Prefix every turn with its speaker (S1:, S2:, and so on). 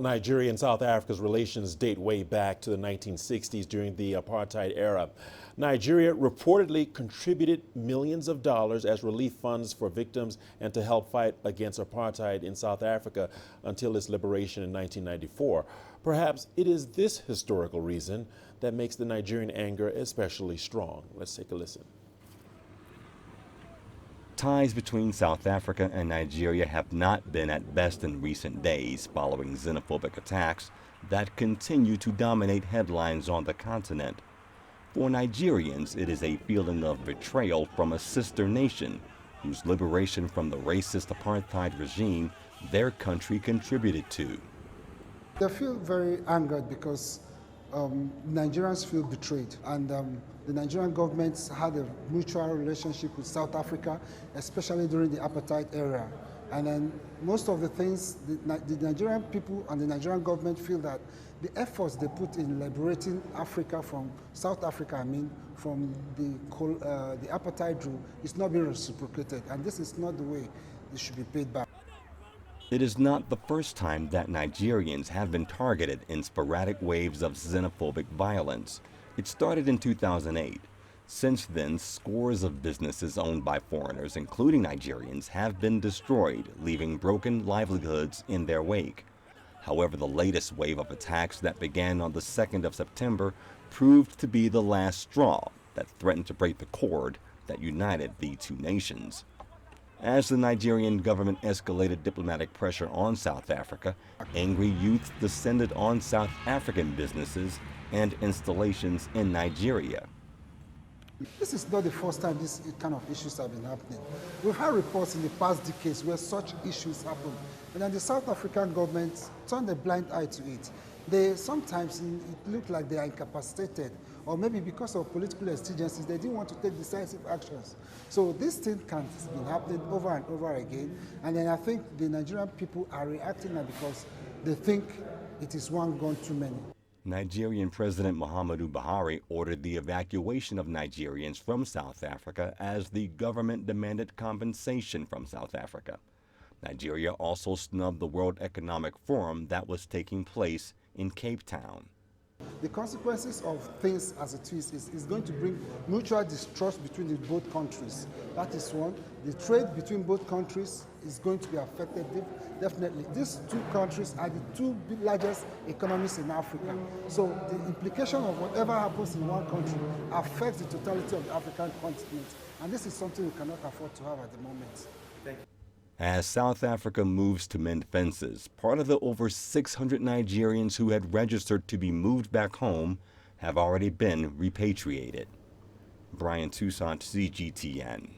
S1: Nigeria and South Africa's relations date way back to the 1960s during the Apartheid era. Nigeria reportedly contributed millions of dollars as relief funds for victims and to help fight against apartheid in South Africa until its liberation in 1994. Perhaps it is this historical reason that makes the Nigerian anger especially strong. Let's take a listen.
S2: Ties between South Africa and Nigeria have not been at best in recent days following xenophobic attacks that continue to dominate headlines on the continent. For Nigerians, it is a feeling of betrayal from a sister nation whose liberation from the racist apartheid regime their country contributed to.
S3: They feel very angered because Nigerians feel betrayed, and the Nigerian government had a mutual relationship with South Africa, especially during the apartheid era. And then most of the things, the Nigerian people and the Nigerian government feel that the efforts they put in liberating Africa from South Africa, from the apartheid rule, is not being reciprocated, and this is not the way they should be paid back.
S2: It is not the first time that Nigerians have been targeted in sporadic waves of xenophobic violence. It started in 2008. Since then, scores of businesses owned by foreigners, including Nigerians, have been destroyed, leaving broken livelihoods in their wake. However, the latest wave of attacks that began on the 2nd of September proved to be the last straw that threatened to break the cord that united the two nations. As the Nigerian government escalated diplomatic pressure on South Africa, angry youth descended on South African businesses and installations in Nigeria.
S3: This is not the first time these kind of issues have been happening. We've had reports in the past decades where such issues happen, and then the South African government turned a blind eye to it. Sometimes it looked like they are incapacitated, or maybe because of political exigencies, they didn't want to take decisive actions. So this thing has been happening over and over again, and then I think the Nigerian people are reacting now because they think it is one gone too many.
S2: Nigerian President Muhammadu Buhari ordered the evacuation of Nigerians from South Africa as the government demanded compensation from South Africa. Nigeria also snubbed the World Economic Forum that was taking place in Cape Town.
S3: The consequences of things as it is going to bring mutual distrust between the both countries. That is one. The trade between both countries is going to be affected definitely. These two countries are the two largest economies in Africa. So the implication of whatever happens in one country affects the totality of the African continent. And this is something we cannot afford to have at the moment.
S1: Thank you.
S2: As South Africa moves to mend fences, part of the over 600 Nigerians who had registered to be moved back home have already been repatriated. Brian Toussaint, CGTN.